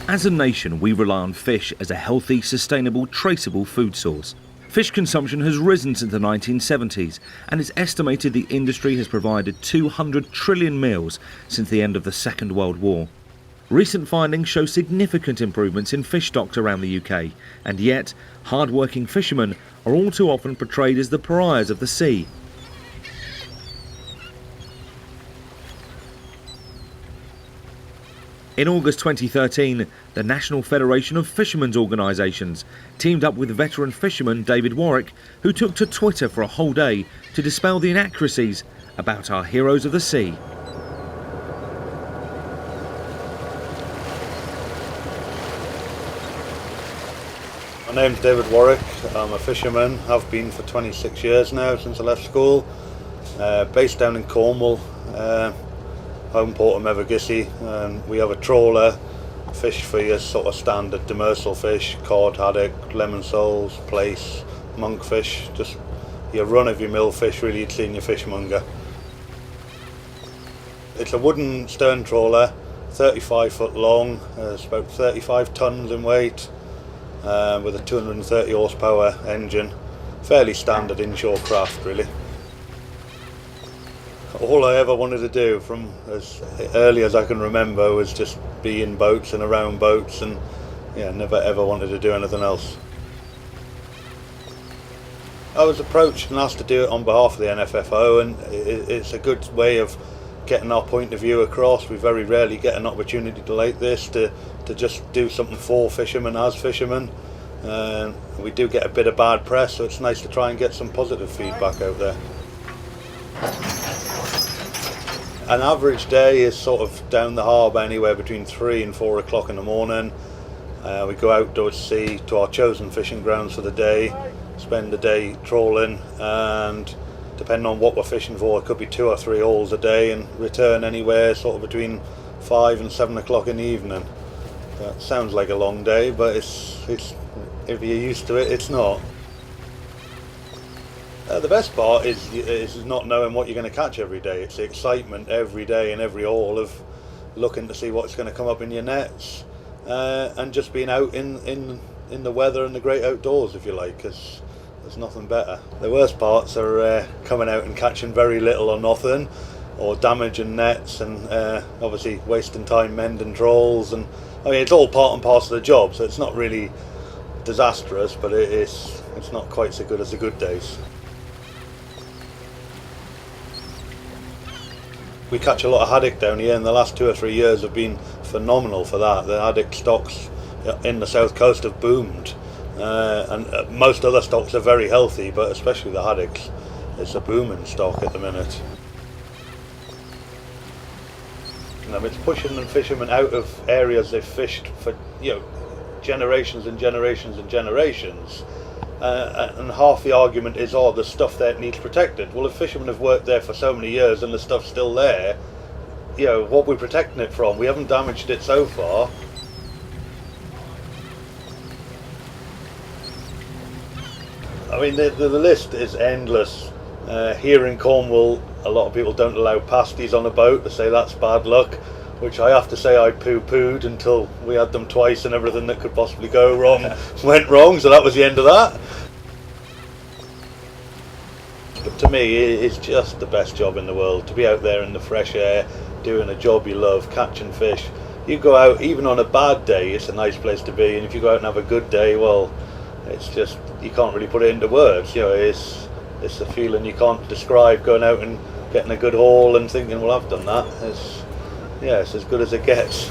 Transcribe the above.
As a nation, we rely on fish as a healthy, sustainable, traceable food source. Fish consumption has risen since the 1970s, and it's estimated the industry has provided 200 trillion meals since the end of the Second World War. Recent findings show significant improvements in fish stocks around the UK, and yet hard-working fishermen are all too often portrayed as the pariahs of the sea. In August 2013, the National Federation of Fishermen's Organisations teamed up with veteran fisherman David Warwick, who took to Twitter for a whole day to dispel the inaccuracies about our heroes of the sea. My name's David Warwick. I'm a fisherman, have been for 26 years now since I left school. Based down in Cornwall, home port of Evergissi. We have a trawler, fish for your sort of standard demersal fish, cod, haddock, lemon soles, plaice, monkfish, just your run-of-your-mill fish really you'd see in your fishmonger. It's a wooden stern trawler, 35 foot long, it's about 35 tonnes in weight, with a 230 horsepower engine. Fairly standard inshore craft really. All I ever wanted to do from as early as I can remember was just be in boats and around boats, and never ever wanted to do anything else. I was approached and asked to do it on behalf of the NFFO, and it's a good way of getting our point of view across. We very rarely get an opportunity like this to just do something for fishermen as fishermen. We do get a bit of bad press, so it's nice to try and get some positive feedback out there. An average day is sort of down the harbour anywhere between 3 and 4 o'clock in the morning. We go outdoors to sea to our chosen fishing grounds for the day, spend the day trawling, and depending on what we're fishing for, it could be 2 or 3 hauls a day, and return anywhere sort of between 5 and 7 o'clock in the evening. That sounds like a long day, but it's if you're used to it, it's not. The best part is not knowing what you're going to catch every day. It's the excitement every day and every haul of looking to see what's going to come up in your nets, and just being out in the weather and the great outdoors, if you like, because there's nothing better. The worst parts are coming out and catching very little or nothing, or damaging nets, and obviously wasting time mending trawls. And I mean, it's all part and parcel of the job, so it's not really disastrous, but it's not quite so good as the good days. We catch a lot of haddock down here, and the last 2 or 3 years have been phenomenal for that. The haddock stocks in the south coast have boomed, and most other stocks are very healthy, but especially the haddocks, it's a booming stock at the minute. It's pushing the fishermen out of areas they've fished for generations and generations and generations. And half the argument is, the stuff there needs protected. Well, if fishermen have worked there for so many years and the stuff's still there, what we're protecting it from? We haven't damaged it so far. I mean, the list is endless. Here in Cornwall, a lot of people don't allow pasties on a boat. They say that's bad luck, which I have to say I poo-pooed until we had them twice, and everything that could possibly go wrong went wrong, so that was the end of that. But to me, it's just the best job in the world, to be out there in the fresh air, doing a job you love, catching fish. You go out, even on a bad day, it's a nice place to be, and if you go out and have a good day, well, it's just, you can't really put it into words. It's a feeling you can't describe, going out and getting a good haul and thinking, well, I've done that. It's as good as it gets.